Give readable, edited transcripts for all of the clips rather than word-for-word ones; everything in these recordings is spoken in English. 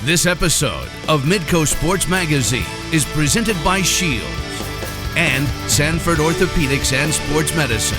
This episode of Midco Sports Magazine is presented by Shields and Sanford Orthopedics and Sports Medicine.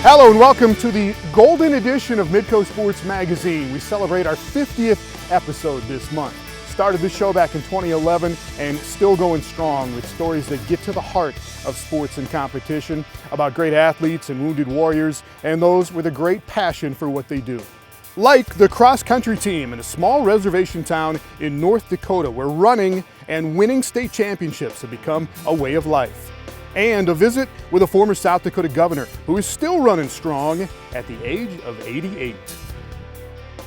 Hello and welcome to the golden edition of Midco Sports Magazine. We celebrate our 50th episode this month. Started this show back in 2011 and still going strong with stories that get to the heart of sports and competition, about great athletes and wounded warriors and those with a great passion for what they do. Like the cross-country team in a small reservation town in North Dakota where running and winning state championships have become a way of life. And a visit with a former South Dakota governor who is still running strong at the age of 88.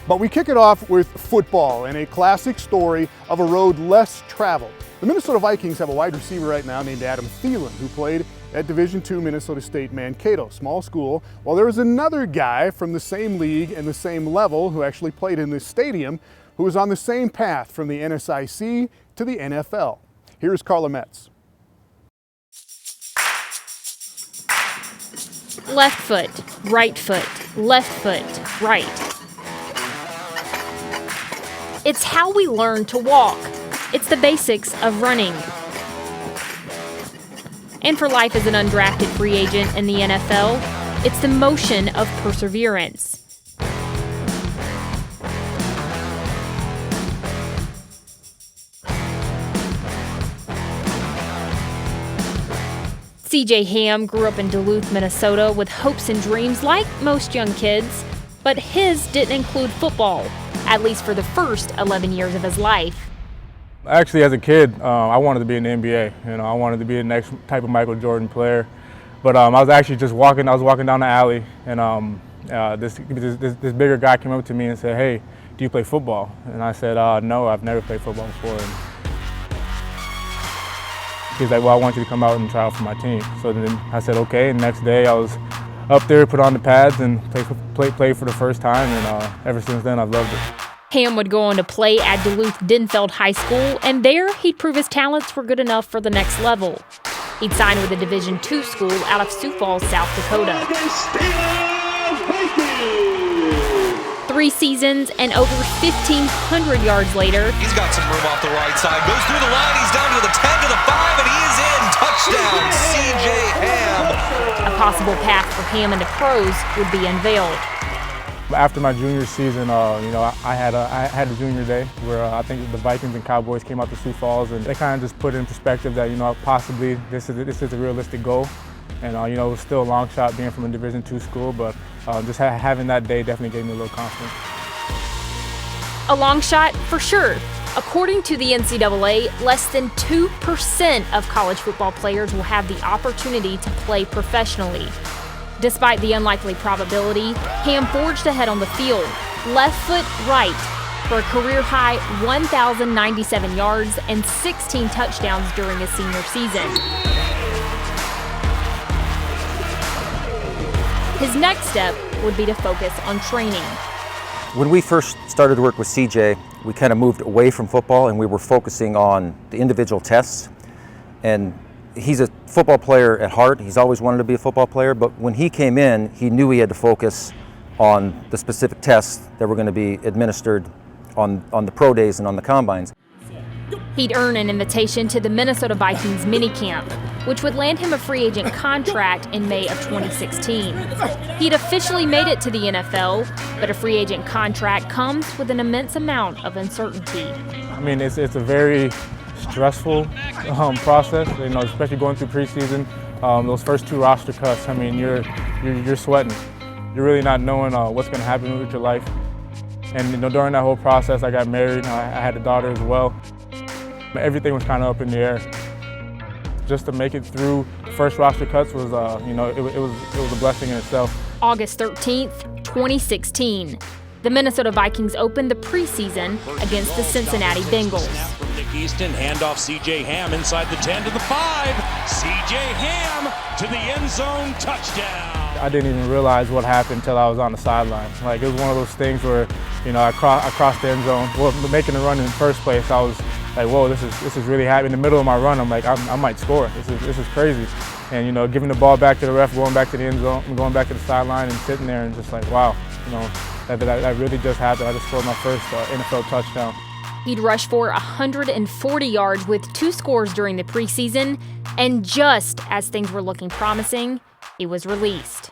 But we kick it off with football and a classic story of a road less traveled. The Minnesota Vikings have a wide receiver right now named Adam Thielen, who played at Division II Minnesota State Mankato, small school, while there was another guy from the same league and the same level who actually played in this stadium who was on the same path from the NSIC to the NFL. Here's Carla Metz. Left foot, right foot, left foot, right. It's how we learn to walk. It's the basics of running. And for life as an undrafted free agent in the NFL, it's the motion of perseverance. C.J. Ham grew up in Duluth, Minnesota with hopes and dreams like most young kids, but his didn't include football, at least for the first 11 years of his life. Actually, as a kid, I wanted to be in the NBA. I wanted to be the next type of Michael Jordan player. But I was actually just walking down the alley, and this bigger guy came up to me and said, "Hey, do you play football?" And I said, "No, I've never played football before." And he's like, "Well, I want you to come out and try out for my team." So then I said, "Okay." And the next day I was up there, put on the pads, and played for the first time. And ever since then, I've loved it. Ham would go on to play at Duluth-Denfeld High School, and there he'd prove his talents were good enough for the next level. He'd sign with a Division II school out of Sioux Falls, South Dakota. 3 seasons and over 1,500 yards later, he's got some room off the right side, goes through the line, he's down to the 10 to the 5, and he is in. Touchdown, C.J. Ham. A possible path for Ham into pros would be unveiled. After my junior season, I had a junior day where I think the Vikings and Cowboys came out to Sioux Falls, and they kind of just put in perspective that possibly this is a realistic goal, and it was still a long shot being from a Division II school, but just having that day definitely gave me a little confidence. A long shot for sure. According to the NCAA, less than 2% of college football players will have the opportunity to play professionally. Despite the unlikely probability, Ham forged ahead on the field, left foot right, for a career-high 1,097 yards and 16 touchdowns during his senior season. His next step would be to focus on training. When we first started to work with CJ, we kind of moved away from football and we were focusing on the individual tests. And he's a football player at heart. He's always wanted to be a football player, but when he came in, he knew he had to focus on the specific tests that were going to be administered on the pro days and on the combines. He'd earn an invitation to the Minnesota Vikings minicamp, which would land him a free agent contract in May of 2016. He'd officially made it to the NFL, but a free agent contract comes with an immense amount of uncertainty. I mean, it's a very stressful process, especially going through preseason. Those first 2 roster cuts, I mean, you're sweating. You're really not knowing what's going to happen with your life. And during that whole process, I got married. I had a daughter as well. Everything was kind of up in the air. Just to make it through the first roster cuts was, it was a blessing in itself. August 13th, 2016. The Minnesota Vikings opened the preseason against the Cincinnati Bengals. From Nick Easton, handoff C.J. Ham inside the 10 to the 5. C.J. Ham to the end zone, touchdown. I didn't even realize what happened until I was on the sideline. Like, it was one of those things where, I crossed the end zone. Well, making the run in the first place, I was like, whoa, this is really happening. In the middle of my run, I'm like, I might score. This is crazy. And, you know, giving the ball back to the ref, going back to the end zone, going back to the sideline and sitting there and just like, wow, you know, that really just happened. I just scored my first NFL touchdown. He'd rushed for 140 yards with 2 scores during the preseason, and just as things were looking promising, he was released.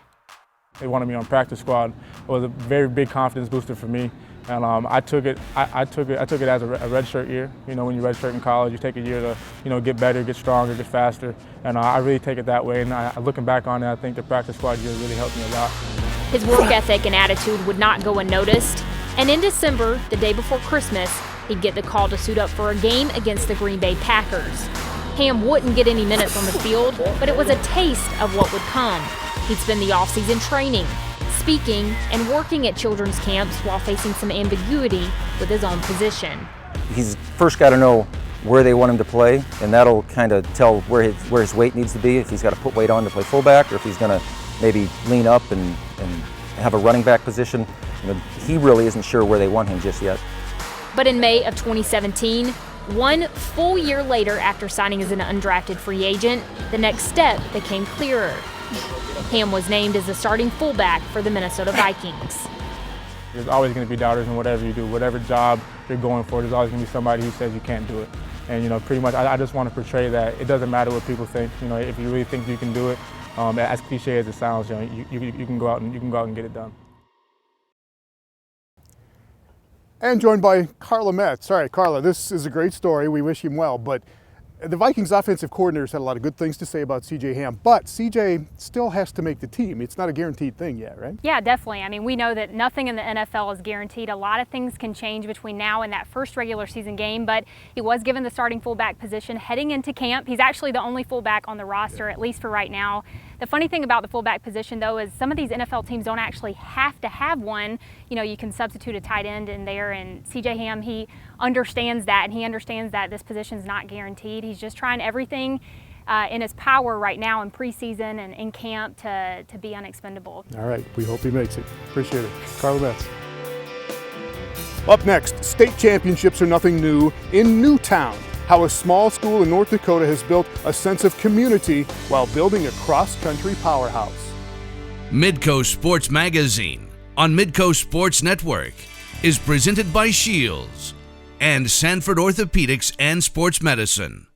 They wanted me on practice squad. It was a very big confidence booster for me, and I took it as a redshirt year. You know, when you redshirt in college, you take a year to, you know, get better, get stronger, get faster, and I really take it that way. And looking back on it, I think the practice squad year really helped me a lot. His work ethic and attitude would not go unnoticed, and in December, the day before Christmas, he'd get the call to suit up for a game against the Green Bay Packers. Ham wouldn't get any minutes on the field, but it was a taste of what would come. He'd spend the offseason training, speaking, and working at children's camps while facing some ambiguity with his own position. He's first got to know where they want him to play, and that'll kind of tell where his weight needs to be, if he's got to put weight on to play fullback, or if he's going to maybe lean up and have a running back position. You know, he really isn't sure where they want him just yet. But in May of 2017, 1 full year later after signing as an undrafted free agent, the next step became clearer. Ham was named as the starting fullback for the Minnesota Vikings. There's always going to be doubters in whatever you do, whatever job you're going for. There's always going to be somebody who says you can't do it. And, you know, pretty much I just want to portray that it doesn't matter what people think. You know, if you really think you can do it, as cliche as it sounds, you know, you can go out and get it done. And joined by Carla Metz. All right, Carla, this is a great story. We wish him well, but the Vikings offensive coordinator had a lot of good things to say about C.J. Ham, but C.J. still has to make the team. It's not a guaranteed thing yet, right? Yeah, definitely. I mean, we know that nothing in the NFL is guaranteed. A lot of things can change between now and that first regular season game, but he was given the starting fullback position heading into camp. He's actually the only fullback on the roster, at least for right now. The funny thing about the fullback position, though, is some of these NFL teams don't actually have to have one. You know, you can substitute a tight end in there, and C.J. Ham, he understands that, and he understands that this position is not guaranteed. He's just trying everything in his power right now in preseason and in camp to be unexpendable. All right, we hope he makes it. Appreciate it. Carla Metz. Up next, state championships are nothing new in Newtown. How a small school in North Dakota has built a sense of community while building a cross-country powerhouse. Midco Sports Magazine on Midco Sports Network is presented by Shields and Sanford Orthopedics and Sports Medicine.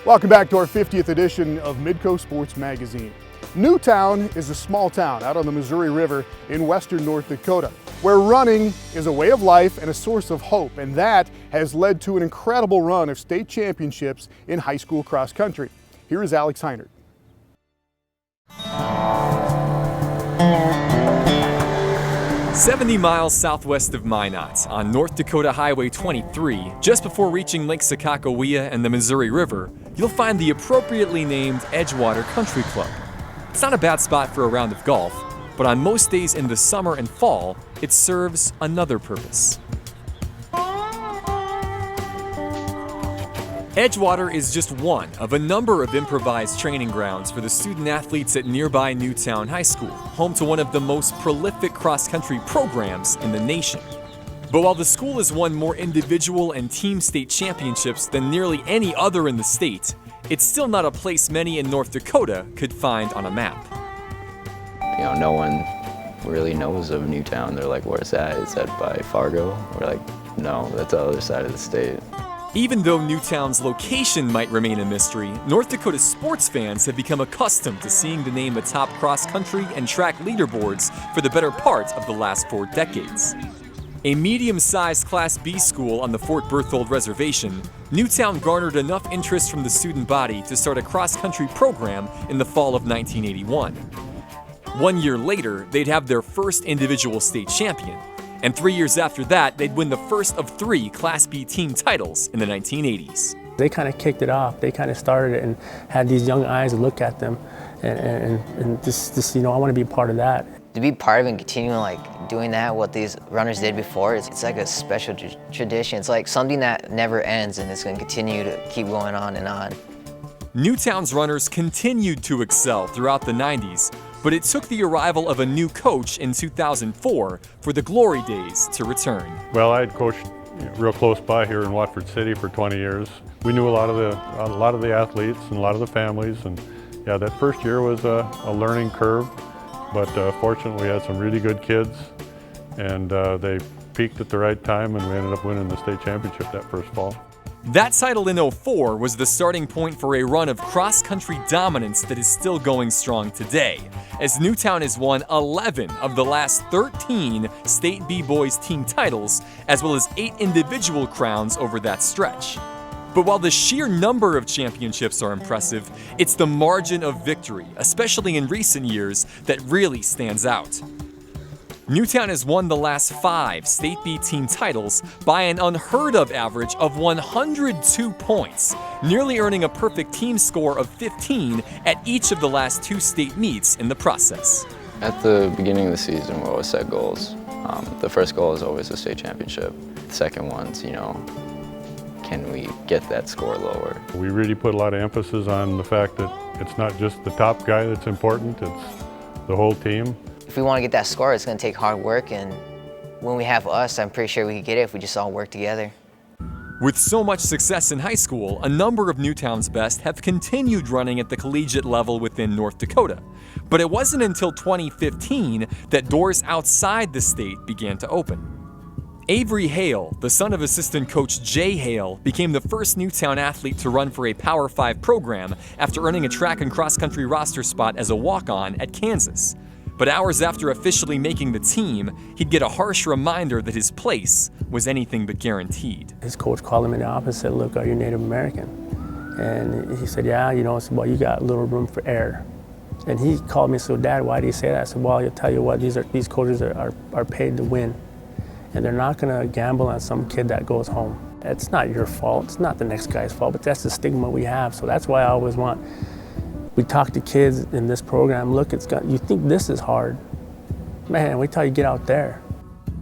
Welcome back to our 50th edition of Midco Sports Magazine. Newtown is a small town out on the Missouri River in western North Dakota, where running is a way of life and a source of hope, and that has led to an incredible run of state championships in high school cross country. Here is Alex Heinert. 70 miles southwest of Minot, on North Dakota Highway 23, just before reaching Lake Sakakawea and the Missouri River, you'll find the appropriately named Edgewater Country Club. It's not a bad spot for a round of golf, but on most days in the summer and fall, it serves another purpose. Edgewater is just one of a number of improvised training grounds for the student athletes at nearby Newtown High School, home to one of the most prolific cross-country programs in the nation. But while the school has won more individual and team state championships than nearly any other in the state, it's still not a place many in North Dakota could find on a map. You know, no one really knows of Newtown. They're like, where's that? Is that by Fargo? We're like, no, that's the other side of the state. Even though Newtown's location might remain a mystery, North Dakota sports fans have become accustomed to seeing the name atop cross-country and track leaderboards for the better part of the last 4 decades. A medium-sized Class B school on the Fort Berthold Reservation, Newtown garnered enough interest from the student body to start a cross-country program in the fall of 1981. 1 year later, they'd have their first individual state champion, and 3 years after that, they'd win the first of 3 Class B team titles in the 1980s. They kind of kicked it off. They kind of started it and had these young eyes look at them, and this, you know, I want to be a part of that. To be part of it and continuing like doing that, what these runners did before, it's like a special tradition. It's like something that never ends, and it's going to continue to keep going on and on. Newtown's runners continued to excel throughout the 90s, but it took the arrival of a new coach in 2004 for the glory days to return. Well, I had coached real close by here in Watford City for 20 years. We knew a lot of the athletes and a lot of the families, and yeah, that first year was a learning curve, but fortunately we had some really good kids, and they peaked at the right time, and we ended up winning the state championship that first fall. That title in 04 was the starting point for a run of cross-country dominance that is still going strong today, as Newtown has won 11 of the last 13 state B-Boys team titles, as well as 8 individual crowns over that stretch. But while the sheer number of championships are impressive, it's the margin of victory, especially in recent years, that really stands out. Newtown has won the last 5 State B team titles by an unheard of average of 102 points, nearly earning a perfect team score of 15 at each of the last 2 state meets in the process. At the beginning of the season, we always set goals. The first goal is always the state championship. The second one's, can we get that score lower? We really put a lot of emphasis on the fact that it's not just the top guy that's important, it's the whole team. If we want to get that score, it's going to take hard work, and when we have us, I'm pretty sure we could get it if we just all work together. With so much success in high school, a number of Newtown's best have continued running at the collegiate level within North Dakota. But it wasn't until 2015 that doors outside the state began to open. Avery Hale, the son of assistant coach Jay Hale, became the first Newtown athlete to run for a Power 5 program after earning a track and cross-country roster spot as a walk-on at Kansas. But hours after officially making the team, he'd get a harsh reminder that his place was anything but guaranteed. His coach called him in the office and said, "Look, are you Native American?" And he said, "Yeah, I said, "Well, you got a little room for error." And he called me and said, "Dad, why do you say that?" I said, "Well, I'll tell you what, these coaches are paid to win. And they're not gonna gamble on some kid that goes home. It's not your fault, it's not the next guy's fault, but that's the stigma we have. So that's why I always we talk to kids in this program, look, you think this is hard. Man, wait till you get out there."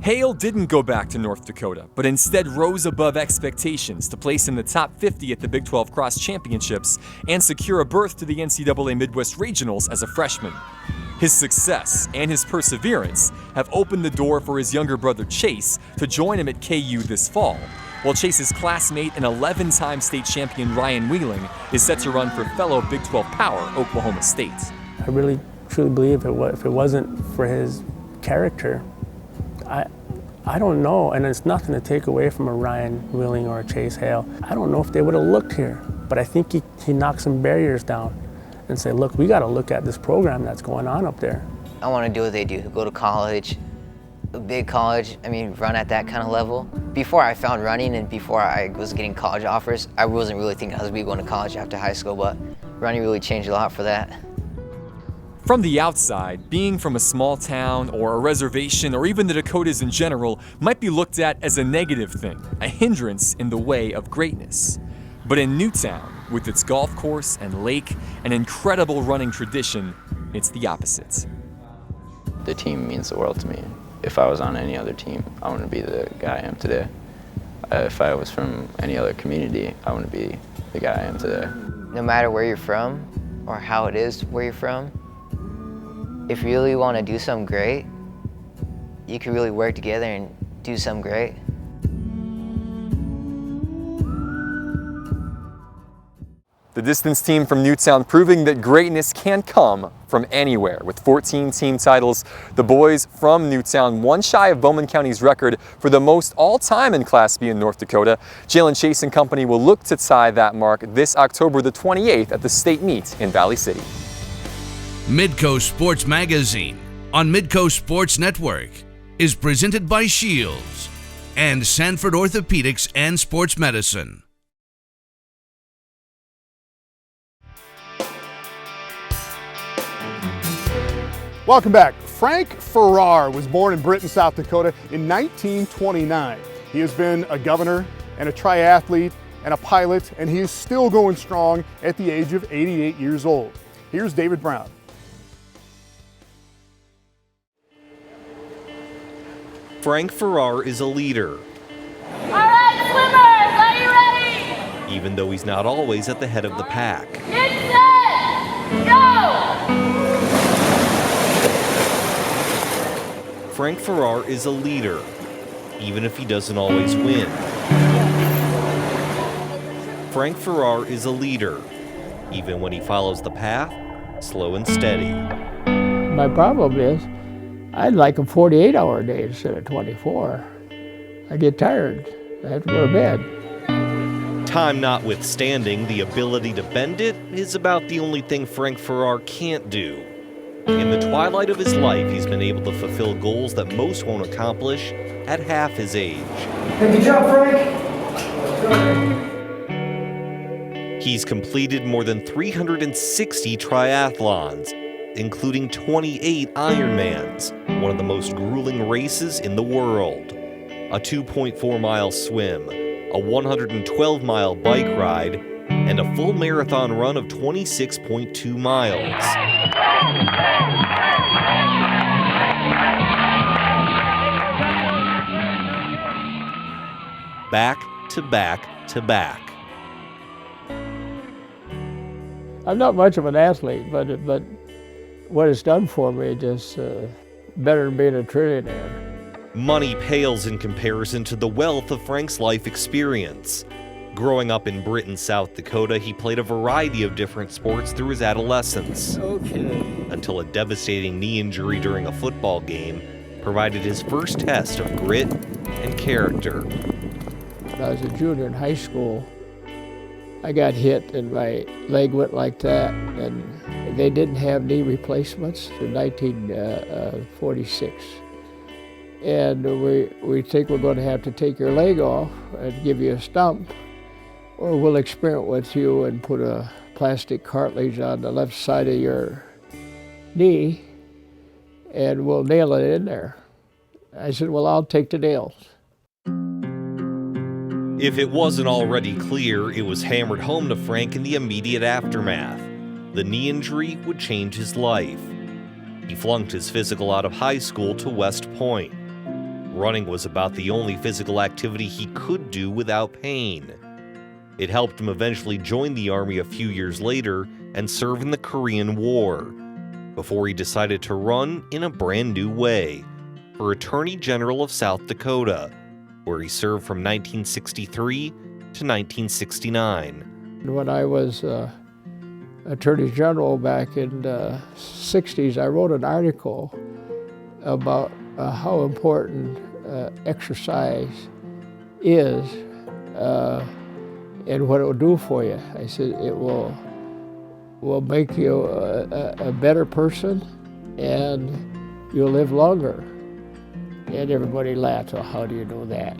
Hale didn't go back to North Dakota, but instead rose above expectations to place in the top 50 at the Big 12 Cross Championships and secure a berth to the NCAA Midwest Regionals as a freshman. His success and his perseverance have opened the door for his younger brother Chase to join him at KU this fall, while Chase's classmate and 11-time state champion Ryan Wheeling is set to run for fellow Big 12 power Oklahoma State. I really, truly believe if it wasn't for his character, I don't know, and it's nothing to take away from a Ryan Wheeling or a Chase Hale. I don't know if they would have looked here, but I think he knocked some barriers down and say, look, we got to look at this program that's going on up there. I want to do what they do, go to college, a big college, run at that kind of level. Before I found running and before I was getting college offers, I wasn't really thinking I was going to college after high school, but running really changed a lot for that. From the outside, being from a small town or a reservation or even the Dakotas in general might be looked at as a negative thing, a hindrance in the way of greatness. But in Newtown, with its golf course and lake and incredible running tradition, it's the opposite. The team means the world to me. If I was on any other team, I wouldn't be the guy I am today. If I was from any other community, I wouldn't be the guy I am today. No matter where you're from or how it is where you're from, if you really want to do something great, you can really work together and do something great. The distance team from Newtown proving that greatness can come from anywhere. With 14 team titles, the boys from Newtown, one shy of Bowman County's record for the most all-time in Class B in North Dakota. Jalen Chase and company will look to tie that mark this October the 28th at the state meet in Valley City. Midco Sports Magazine on Midco Sports Network is presented by Shields and Sanford Orthopedics and Sports Medicine. Welcome back. Frank Farrar was born in Britain, South Dakota in 1929. He has been a governor and a triathlete and a pilot, and he is still going strong at the age of 88 years old. Here's David Brown. Frank Farrar is a leader. All right, swimmers, are you ready? Even though he's not always at the head of the pack. Get set, go! Frank Farrar is a leader, even if he doesn't always win. Frank Farrar is a leader, even when he follows the path, slow and steady. My problem is, I'd like a 48-hour day instead of 24. I get tired. I have to go to bed. Time notwithstanding, the ability to bend it is about the only thing Frank Farrar can't do. In the twilight of his life, he's been able to fulfill goals that most won't accomplish at half his age. Hey, good job, Frank. He's completed more than 360 triathlons, including 28 Ironmans, one of the most grueling races in the world. A 2.4-mile swim, a 112-mile bike ride, and a full marathon run of 26.2 miles. Back to back to back. I'm not much of an athlete, but what it's done for me is just better than being a trillionaire. Money pales in comparison to the wealth of Frank's life experience. Growing up in Britain, South Dakota, he played a variety of different sports through his adolescence. Until a devastating knee injury during a football game provided his first test of grit and character. When I was a junior in high school, I got hit and my leg went like that, and they didn't have knee replacements in 1946. And we think we're going to have to take your leg off and give you a stump, or we'll experiment with you and put a plastic cartilage on the left side of your knee, and we'll nail it in there. I said, well, I'll take the nails. If it wasn't already clear, it was hammered home to Frank in the immediate aftermath. The knee injury would change his life. He flunked his physical out of high school to West Point. Running was about the only physical activity he could do without pain. It helped him eventually join the Army a few years later and serve in the Korean War, before he decided to run in a brand new way, for Attorney General of South Dakota, where he served from 1963 to 1969. When I was Attorney General back in the 60s, I wrote an article about how important exercise is and what it will do for you. I said it will make you a better person and you'll live longer. And everybody laughs, well, how do you know that?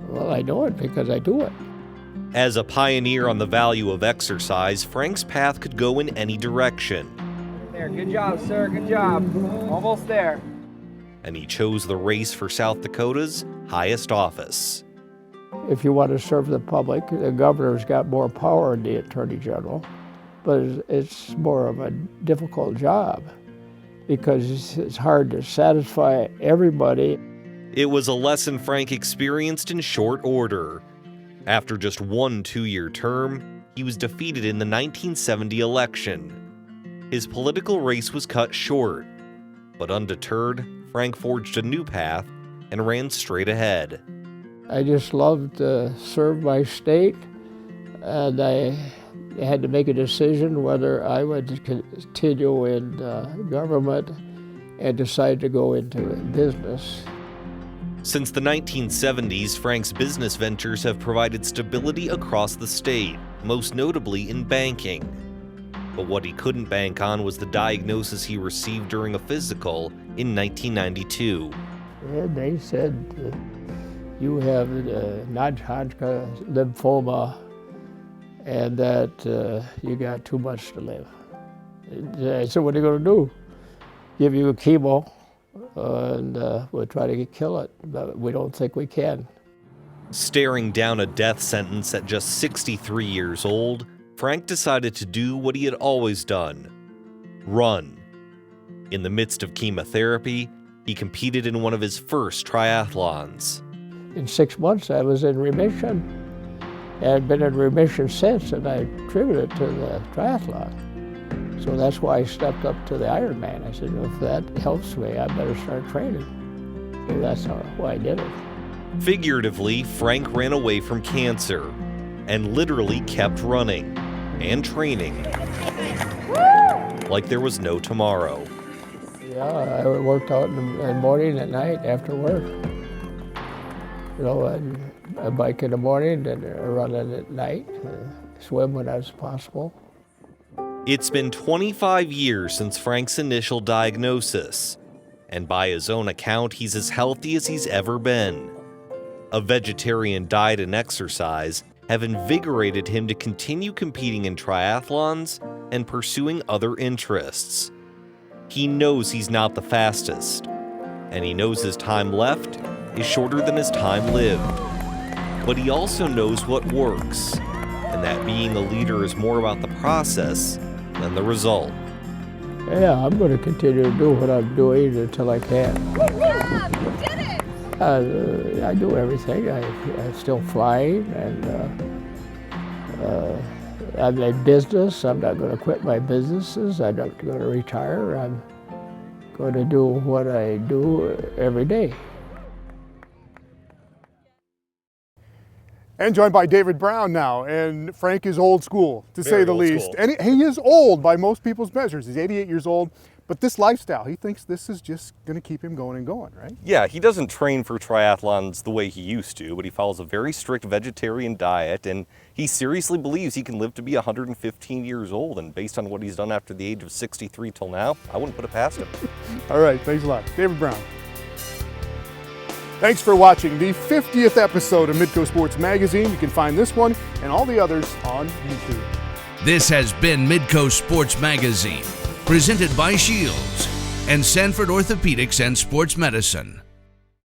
Well, I know it because I do it. As a pioneer on the value of exercise, Frank's path could go in any direction. There, good job, sir, good job. Almost there. And he chose the race for South Dakota's highest office. If you want to serve the public, the governor's got more power than the Attorney General, but it's more of a difficult job because it's hard to satisfy everybody. It was a lesson Frank experienced in short order. After just one 2-year term, he was defeated in the 1970 election. His political race was cut short, but undeterred, Frank forged a new path and ran straight ahead. I just loved to serve my state, and I had to make a decision whether I would continue in government and decide to go into business. Since the 1970s, Frank's business ventures have provided stability across the state, most notably in banking. But what he couldn't bank on was the diagnosis he received during a physical in 1992. And they said, you have non-Hodgkin lymphoma and that you got too much to live. I said, what are you going to do? Give you a chemo and we'll try to kill it, but we don't think we can. Staring down a death sentence at just 63 years old, Frank decided to do what he had always done: run. In the midst of chemotherapy, he competed in one of his first triathlons. In 6 months, I was in remission. I've been in remission since, and I attributed it to the triathlon. So that's why I stepped up to the Ironman. I said, if that helps me, I better start training. So that's why I did it. Figuratively, Frank ran away from cancer and literally kept running and training like there was no tomorrow. Yeah, I worked out in the morning, at night, after work. You know, I bike in the morning, and run at night, swim when that's possible. It's been 25 years since Frank's initial diagnosis, and by his own account, he's as healthy as he's ever been. A vegetarian diet and exercise have invigorated him to continue competing in triathlons and pursuing other interests. He knows he's not the fastest, and he knows his time left is shorter than his time lived. But he also knows what works, and that being a leader is more about the process than the result. Yeah, I'm going to continue to do what I'm doing until I can. I do everything. I'm still flying, and I'm in business. I'm not going to quit my businesses. I'm not going to retire. I'm going to do what I do every day. And joined by David Brown now, and Frank is old school, to say the least. School. And he is old by most people's measures. He's 88 years old, but this lifestyle, he thinks this is just going to keep him going and going, right? Yeah, he doesn't train for triathlons the way he used to, but he follows a very strict vegetarian diet, and he seriously believes he can live to be 115 years old, and based on what he's done after the age of 63 till now, I wouldn't put it past him. All right, thanks a lot. David Brown. Thanks for watching the 50th episode of Midco Sports Magazine. You can find this one and all the others on YouTube. This has been Midco Sports Magazine, presented by Shields and Sanford Orthopedics and Sports Medicine.